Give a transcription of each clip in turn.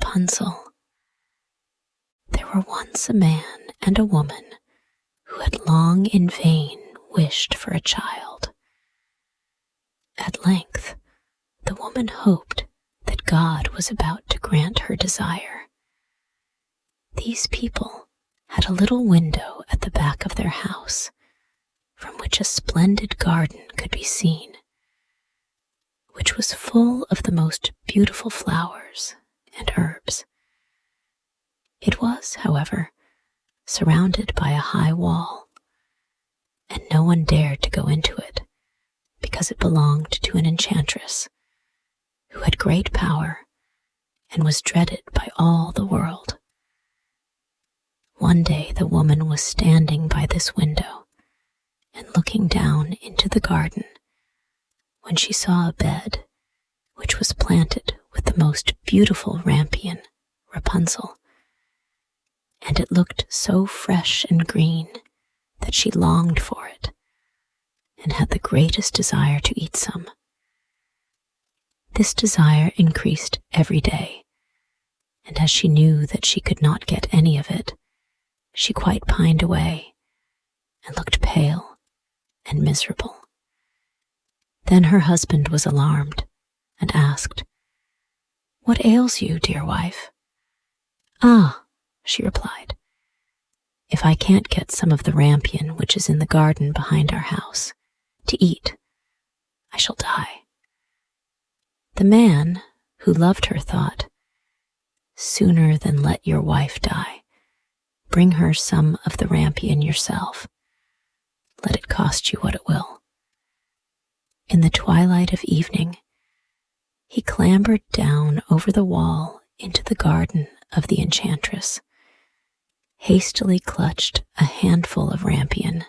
Rapunzel. There were once a man and a woman who had long in vain wished for a child. At length, the woman hoped that God was about to grant her desire. These people had a little window at the back of their house, from which a splendid garden could be seen, which was full of the most beautiful flowers and herbs. It was, however, surrounded by a high wall, and no one dared to go into it, because it belonged to an enchantress, who had great power and was dreaded by all the world. One day the woman was standing by this window and looking down into the garden when she saw a bed which was planted with the most beautiful rampion, Rapunzel, and it looked so fresh and green that she longed for it and had the greatest desire to eat some. This desire increased every day, and as she knew that she could not get any of it, she quite pined away and looked pale and miserable. Then her husband was alarmed and asked, "What ails you, dear wife?" "Ah," she replied, "if I can't get some of the rampion which is in the garden behind our house to eat, I shall die." The man, who loved her, thought, "Sooner than let your wife die, bring her some of the rampion yourself. Let it cost you what it will." In the twilight of evening, he clambered down over the wall into the garden of the enchantress, hastily clutched a handful of rampion,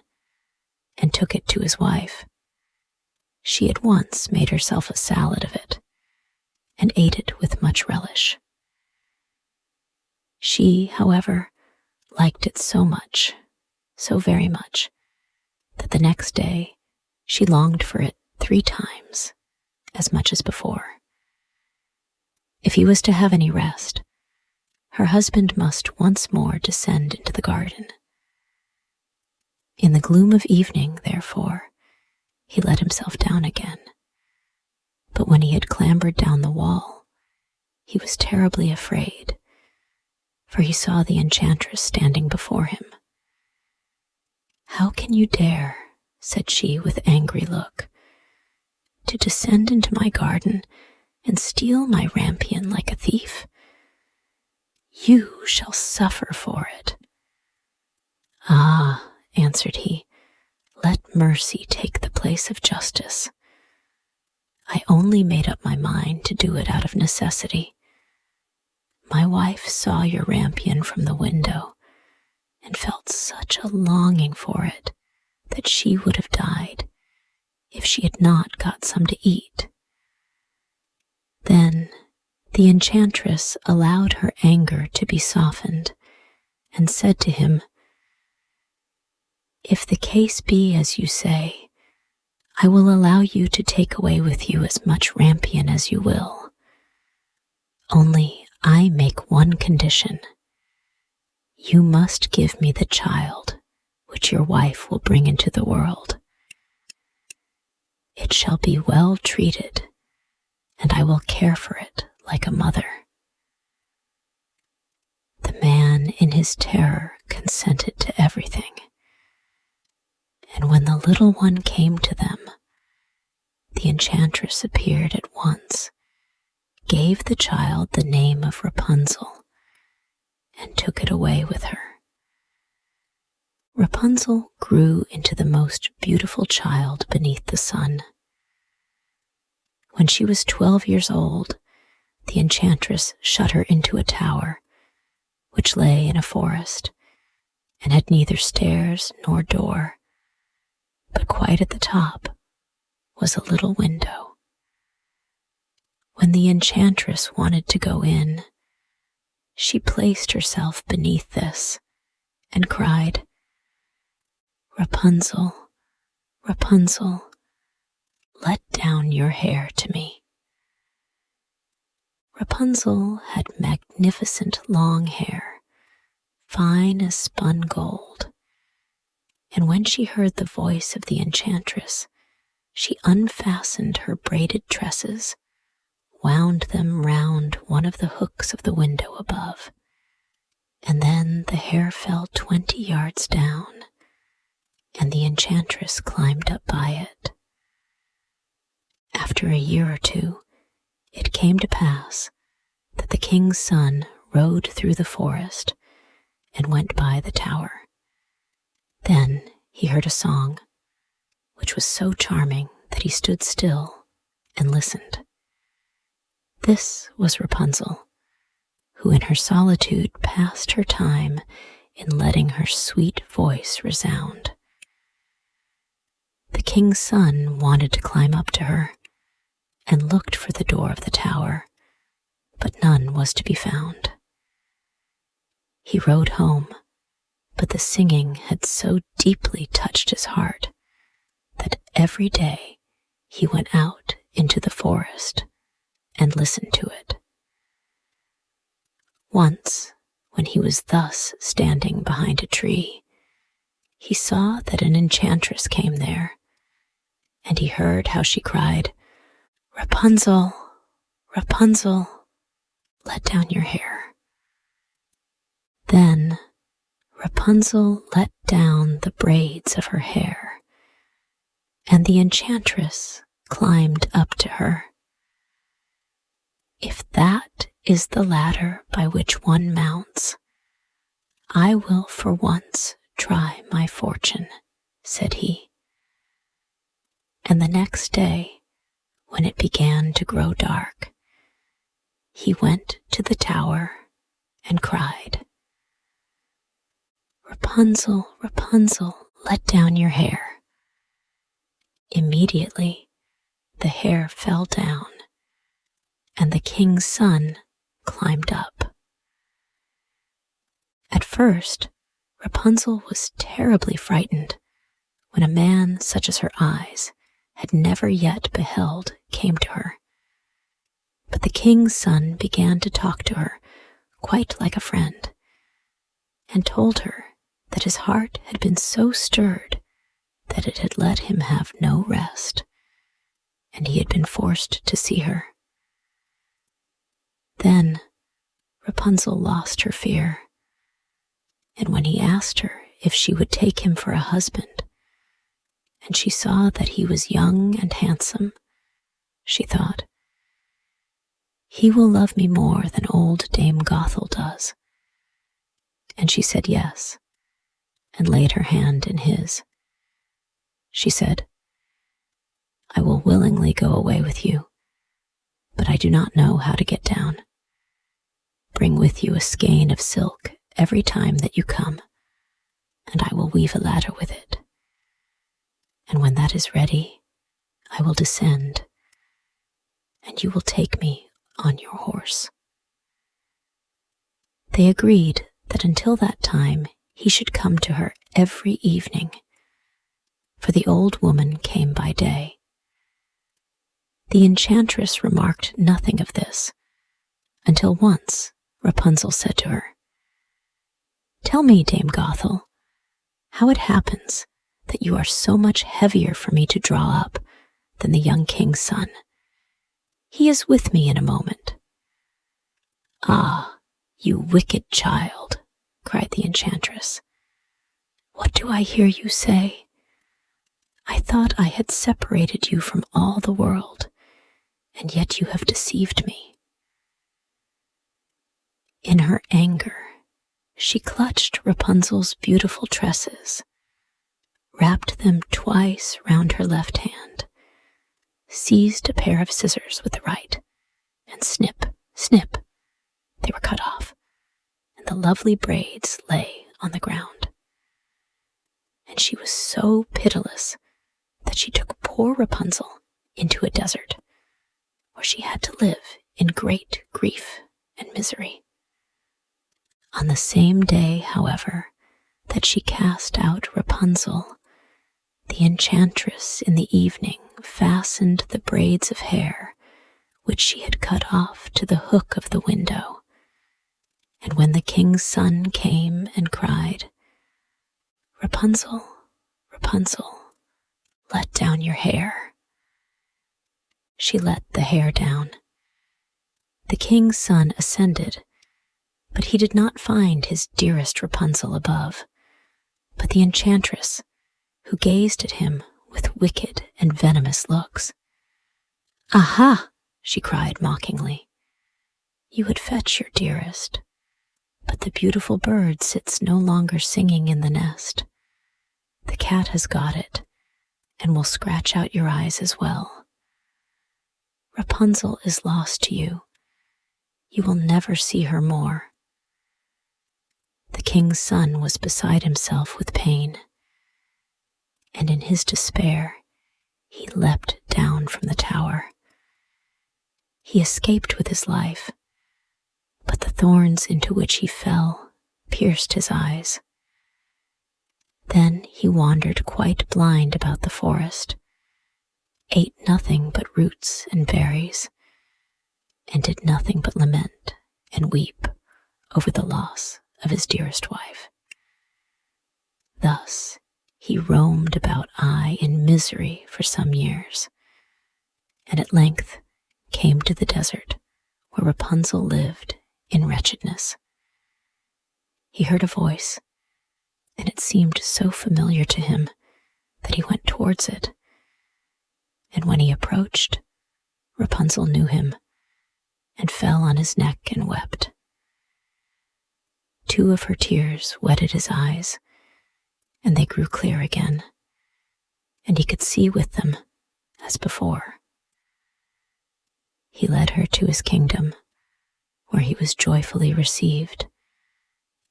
and took it to his wife. She at once made herself a salad of it, and ate it with much relish. She, however, liked it so much, so very much, that the next day she longed for it 3 times as much as before. If he was to have any rest, her husband must once more descend into the garden. In the gloom of evening, therefore, he let himself down again. But when he had clambered down the wall, he was terribly afraid, for he saw the enchantress standing before him. "How can you dare," said she with angry look, "to descend into my garden and steal my rampion like a thief? You shall suffer for it." "Ah," answered he, "let mercy take the place of justice. I only made up my mind to do it out of necessity. My wife saw your rampion from the window and felt such a longing for it that she would have died if she had not got some to eat." Then the enchantress allowed her anger to be softened and said to him, "If the case be as you say, I will allow you to take away with you as much rampion as you will. Only I make one condition. You must give me the child which your wife will bring into the world. It shall be well treated, and I will care for it like a mother." The man in his terror consented to everything, and when the little one came to them, the enchantress appeared at once, gave the child the name of Rapunzel, and took it away with her. Rapunzel grew into the most beautiful child beneath the sun. When she was 12 years old, the enchantress shut her into a tower, which lay in a forest, and had neither stairs nor door, but quite at the top was a little window. When the enchantress wanted to go in, she placed herself beneath this and cried, "Rapunzel, Rapunzel, let down your hair to me." Rapunzel had magnificent long hair, fine as spun gold, and when she heard the voice of the enchantress, she unfastened her braided tresses, wound them round one of the hooks of the window above, and then the hair fell 20 yards down, and the enchantress climbed up by it. After a year or two, it came to pass that the king's son rode through the forest and went by the tower. Then he heard a song, which was so charming that he stood still and listened. This was Rapunzel, who in her solitude passed her time in letting her sweet voice resound. The king's son wanted to climb up to her and looked for the door of the tower, but none was to be found. He rode home, but the singing had so deeply touched his heart that every day he went out into the forest and listened to it. Once, when he was thus standing behind a tree, he saw that an enchantress came there, and he heard how she cried, "Rapunzel, Rapunzel, let down your hair." Then Rapunzel let down the braids of her hair, and the enchantress climbed up to her. "If that is the ladder by which one mounts, I will for once try my fortune," said he. And the next day, when it began to grow dark, he went to the tower and cried, "Rapunzel, Rapunzel, let down your hair." Immediately, the hair fell down, and the king's son climbed up. At first, Rapunzel was terribly frightened when a man such as her eyes had never yet beheld came to her. But the king's son began to talk to her quite like a friend, and told her that his heart had been so stirred that it had let him have no rest, and he had been forced to see her. Then Rapunzel lost her fear, and when he asked her if she would take him for a husband, and she saw that he was young and handsome, she thought, "He will love me more than old Dame Gothel does." And she said yes, and laid her hand in his. She said, "I will willingly go away with you, but I do not know how to get down. Bring with you a skein of silk every time that you come, and I will weave a ladder with it. And when that is ready, I will descend, and you will take me on your horse." They agreed that until that time he should come to her every evening, for the old woman came by day. The enchantress remarked nothing of this, until once Rapunzel said to her, "Tell me, Dame Gothel, how it happens that you are so much heavier for me to draw up than the young king's son. He is with me in a moment." "Ah, you wicked child," cried the enchantress. "What do I hear you say? I thought I had separated you from all the world, and yet you have deceived me." In her anger, she clutched Rapunzel's beautiful tresses, wrapped them twice round her left hand, seized a pair of scissors with the right, and snip, snip, they were cut off, and the lovely braids lay on the ground. And she was so pitiless that she took poor Rapunzel into a desert, where she had to live in great grief and misery. On the same day, however, that she cast out Rapunzel, the enchantress in the evening fastened the braids of hair which she had cut off to the hook of the window, And when the king's son came and cried, "Rapunzel, Rapunzel, let down your hair," she let the hair down. The king's son ascended, but he did not find his dearest Rapunzel above, but the enchantress, who gazed at him with wicked and venomous looks. "Aha!" she cried mockingly. "You would fetch your dearest, but the beautiful bird sits no longer singing in the nest. The cat has got it, and will scratch out your eyes as well. Rapunzel is lost to you. You will never see her more." The king's son was beside himself with pain, and in his despair he leapt down from the tower. He escaped with his life, but the thorns into which he fell pierced his eyes. Then he wandered quite blind about the forest, ate nothing but roots and berries, and did nothing but lament and weep over the loss of his dearest wife. Thus he roamed about in misery for some years, and at length came to the desert where Rapunzel lived in wretchedness. He heard a voice, and it seemed so familiar to him that he went towards it. And when he approached, Rapunzel knew him and fell on his neck and wept. 2 of her tears wetted his eyes, and they grew clear again, and he could see with them as before. He led her to his kingdom, where he was joyfully received,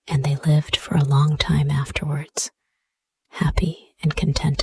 and they lived for a long time afterwards, happy and contented.